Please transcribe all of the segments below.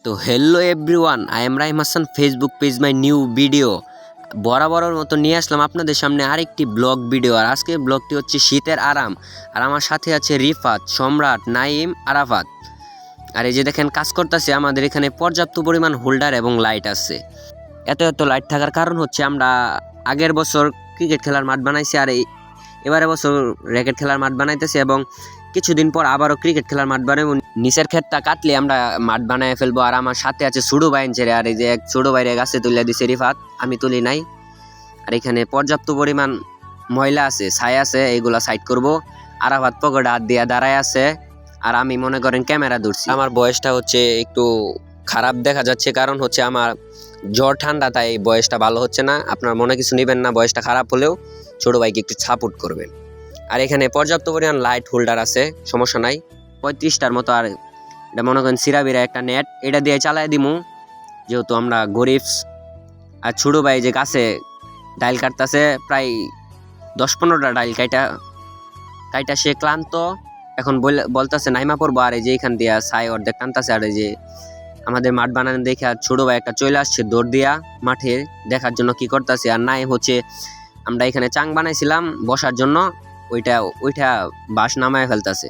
তো hello everyone, I am Rahim Hasan, Facebook page my new video. বরাবরের মতো নিয়ে আসলাম আপনাদের সামনে আরেকটি ব্লগ ভিডিও। আর আজকের ব্লগটি হচ্ছে শীতের আরাম। আর আমার সাথে আছে রিফাত, সম্রাট, নাইম, আরাফাত। আর এই যে দেখেন কাজ করতেছে, আমাদের এখানে পর্যাপ্ত পরিমাণ হোল্ডার এবং লাইট আছে। এত লাইট থাকার কারণ হচ্ছে আমরা আগের বছর ক্রিকেট খেলার মাঠ বানাইছি, আর এবারে বছর র্যাকেট খেলার মাঠ বানাইতেছি এবং কিছুদিন পর আবারও ক্রিকেট খেলার মাঠ বানাবো। নিচের ক্ষেতটা কাটলে আমরা মাঠ বানায় ফেলবো। আর আমার সাথে আছে ছোটো ভাই ছেড়ে, আর এই যে এক ছোটো বাইরে গাছে তুলে দিছে রিফাত, আমি তুলি নাই। আর এখানে পর্যাপ্ত পরিমাণ ময়লা আছে, ছাই আছে, এইগুলা সাইড করব। আরাফাত পকেটে হাত দিয়ে দাঁড়ায় আছে, আর আমি মনে করেন ক্যামেরা ধরছি। আমার বয়সটা হচ্ছে একটু খারাপ দেখা যাচ্ছে, কারণ হচ্ছে আমার জ্বর ঠান্ডা, তাই বয়সটা ভালো হচ্ছে না। আপনার মনে কিছু নেবেন না, বয়সটা খারাপ হলেও ছোটো ভাইকে একটু সাপোর্ট করবেন। আর এখানে পর্যাপ্ত পরিমাণ লাইট হোল্ডার আছে, সমস্যা নাই, 35টার মতো। আর এটা মনে করেন সিরাবিরা একটা নেট, এটা দিয়ে চালাই দিমু, যেহেতু আমরা গরিব। আর ছোটো ভাই যে গাছে ডাইল কাটতেছে, প্রায় 10-15টা ডাইল কাইটা সে ক্লান্ত, এখন বলতেছে নাইমা পড়বো। আর এই যে এখান দিয়া ছাই অর্ধেক টানতেছে। আর এই যে আমাদের মাঠ বানানো দেখে আর ছোটো ভাই একটা চলে আসছে দৌড় দিয়া মাঠে দেখার জন্য কি করতেছে। আর নাই হচ্ছে আমরা এখানে চাং বানাইছিলাম বসার জন্য, ওইটা বাঁশ নামায় ফেলতেছে।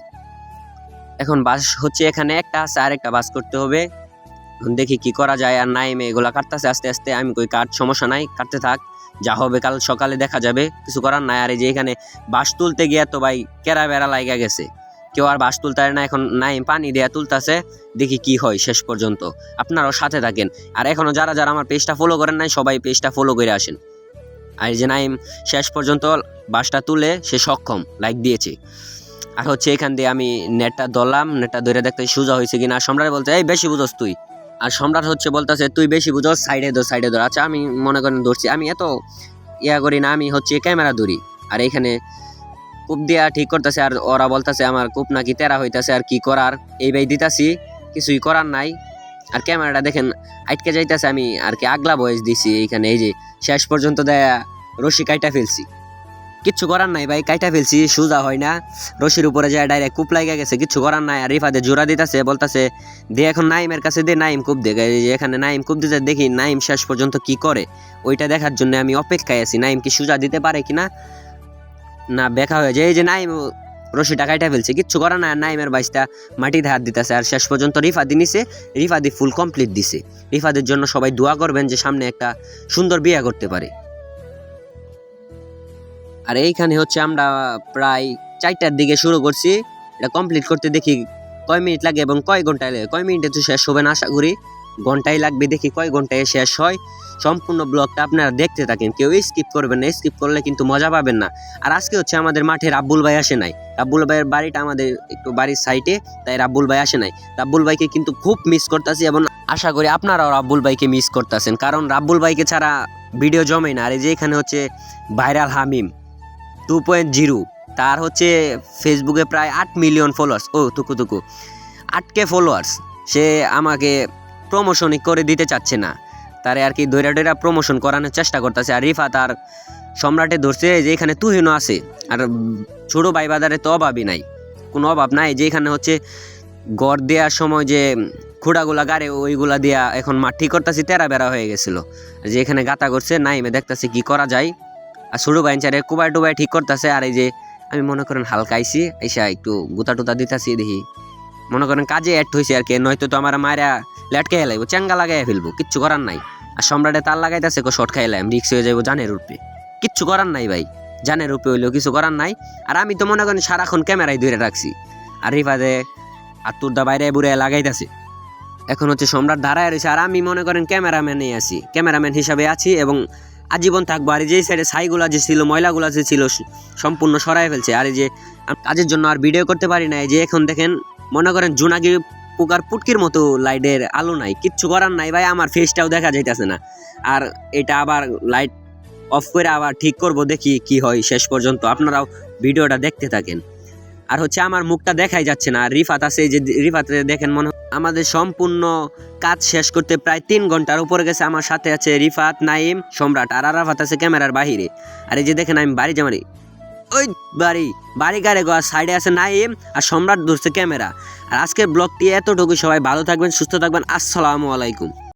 এখন বাঁশ হচ্ছে এখানে একটা আছে, আর একটা বাঁশ করতে হবে। এখন দেখি কি করা যায়। আর নাইমে এগুলা কাটতেছে আস্তে আস্তে, আমি কই কাট, সমস্যা নাই, কাটতে থাক, যা হবে কাল সকালে দেখা যাবে, কিছু করার নাই। আর এই যে এখানে বাঁশ তুলতে গিয়ে তো ভাই কেরা বেড়া লাগা গেছে, কেউ আর বাঁশ তুলতে পারে না। এখন নাইম পানি দেয়া তুলতেছে, দেখি কি হয় শেষ পর্যন্ত। আপনারাও সাথে থাকেন। আর এখনো যারা যারা আমার পেজটা ফলো করেন নাই, সবাই পেজটা ফলো করে আসেন। আর এই যে নাইম শেষ পর্যন্ত বাঁশটা তুলে সে সক্ষম, লাইক দিয়েছে। আর হচ্ছে এখান দিয়ে আমি নেটটা ধরলাম, নেটটা ধরে দেখতে সোজা হয়েছে কিনা। সম্রাট বলতে এই বেশি বুঝোস তুই, আর সম্রাট হচ্ছে বলতেছে তুই বেশি বুঝোস, সাইডে ধর। আচ্ছা আমি মনে করেন ধরছি, আমি এত ইয়া করি না, আমি হচ্ছে ক্যামেরা ধরি। আর এইখানে কূপ দিয়া ঠিক করতেছে, আর ওরা বলতেছে আমার কূপ নাকি তেরা হইতেছে। আর কি করার, এই ভাই দিতাছি, কিছুই করার নাই। আর ক্যামেরাটা দেখেন আটকে যাইতেছে, আমি আর কি আগলা বয়স দিছি এইখানে। এই যে শেষ পর্যন্ত দেয়া রশি কাইটা ফেলছি, কিচ্ছু করার নাই ভাই, কাইটা ফেলছি, সোজা হয় না, রশির উপরে যায় ডাইরেক্ট কূপ লাগা গেছে, কিচ্ছু করার নাই। আর রিফাতে জোড়া দিতেছে, বলতেছে দে এখন নাইমের কাছে দে, নাইম কূপ দে। এখানে নাইম কূপ দিতে, দেখি নাইম শেষ পর্যন্ত কি করে, ওইটা দেখার জন্য আমি অপেক্ষায় আছি, নাইম কি সোজা দিতে পারে কিনা না দেখা হয়ে যায়। এই যে নাইম রশিটা কাইটা ফেলছে, কিচ্ছু করার নাই। নাইমের বাইশটা মাটিতে হাত দিতেছে। আর শেষ পর্যন্ত রিফাদি নিছে, রিফাদি ফুল কমপ্লিট দিছে। রিফাদের জন্য সবাই দোয়া করবেন যে সামনে একটা সুন্দর বিয়ে করতে পারে। আর এইখানে হচ্ছে আমরা প্রায় 4টার দিকে শুরু করছি, এটা কমপ্লিট করতে দেখি কয় মিনিট লাগে এবং কয় ঘন্টায় লাগে। কয় মিনিটে তো শেষ হবে না, আশা করি ঘন্টায় লাগবে, দেখি কয় ঘন্টায় শেষ হয়। সম্পূর্ণ ব্লগটা আপনারা দেখতে থাকেন, কেউ স্কিপ করবেন না, স্কিপ করলে কিন্তু মজা পাবেন না। আর আজকে হচ্ছে আমাদের মাঠে রাব্বুল ভাই আসে নাই। রাব্বুল ভাইয়ের বাড়িটা আমাদের একটু বাড়ির সাইডে, তাই রাব্বুল ভাই আসে নাই। রাব্বুল ভাইকে কিন্তু খুব মিস করতেছি, এবং আশা করি আপনারাও রাব্বুল ভাইকে মিস করতেছেন, কারণ রাব্বুল ভাইকে ছাড়া ভিডিও জমে না। আর এই যে এখানে হচ্ছে ভাইরাল হামিম 2.0, তার হচ্ছে ফেসবুকে প্রায় 8 মিলিয়ন ফলোয়ার্স, ও তুকু 8K ফলোয়ার্স। সে আমাকে প্রমোশনই করে দিতে চাচ্ছে না, তারে আর কি দৈরা প্রমোশন করানোর চেষ্টা করতেছে। আর রিফাত আর সম্রাটে ধরছে যে এখানে তুহিনও আছে। আর ছোটো ভাই বাজারে তো অভাবই নাই, কোনো অভাব নাই। যে এখানে হচ্ছে গড় দেওয়ার সময় যে খুঁড়াগুলা গাড়ে, ওইগুলা দিয়া এখন মাঠ ঠিক করতেছি, তেরা বেড়া হয়ে গেছিলো। যে এখানে গাতা করছে, নাইমে দেখতেছি কি করা যায়। আর ছোটো ভাই চারে কুবাই ঠিক করতেছে। আর এই যে আমি মনে করেন হালকা আইসি, আইসা একটু গুতা টুতা দিতেছি, দেখি মনে করেন কাজে অ্যাড হয়েছে আর কি, নয়তো তো আমার মায়েরা লেটকে হেলাইব, চ্যাঙ্গা লাগাই ফেলবো, কিচ্ছু করার নাই। আর সম্রাটে তার লাগাইতেছে, শর্ট খাইলাম, রিক্স হয়ে যাবো জানের রূপে, কিচ্ছু করার নাই ভাই, জানের রূপে হইলেও কিছু করার নাই। আর আমি তো মনে করেন সারাক্ষণ ক্যামেরায় ধরে রাখছি, আর রিফাদে আত্মুরদা বাইরে বুড়ে লাগাইতেছে। এখন হচ্ছে সম্রাট দাঁড়ায় রয়েছে, আর আমি মনে করেন ক্যামেরাম্যানই আছি, ক্যামেরাম্যান হিসাবে আছি এবং আজীবন থাকবো। আর যেই সাইডে ছাইগুলা যে ছিল, ময়লাগুলা যে ছিল, সম্পূর্ণ সরাই ফেলছে। আর এই যে কাজের জন্য আর ভিডিও করতে পারি না। এই যে এখন দেখেন মনে করেন জোনাকি পোকার পুটকির মতো লাইটের আলো নাই, কিচ্ছু করার নাই ভাই, আমার ফেসটাও দেখা যাইতেছে না। আর এটা আবার লাইট অফ করে আবার ঠিক করব, দেখি কি হয় শেষ পর্যন্ত, আপনারাও ভিডিওটা দেখতে থাকেন। আর হচ্ছে আমার মুখটা দেখাই যাচ্ছে না। আর রিফাত আছে, এই যে রিফাতে দেখেন মনে আমাদের সম্পূর্ণ কাজ শেষ করতে প্রায় 3 ঘন্টার উপরে গেছে। আমার সাথে আছে রিফাত, নাইম, সম্রাট, আর আরাফাত আছে ক্যামেরার বাহিরে। আর এই যে দেখেন আমি বাড়ি জামারি ওই বাড়ি বাড়ি কারে গো, সাইডে আছে নাইম আর সম্রাট ধরছে ক্যামেরা। আর আজকের ব্লগটি এতটুকু, সবাই ভালো থাকবেন, সুস্থ থাকবেন, আসসালামু আলাইকুম।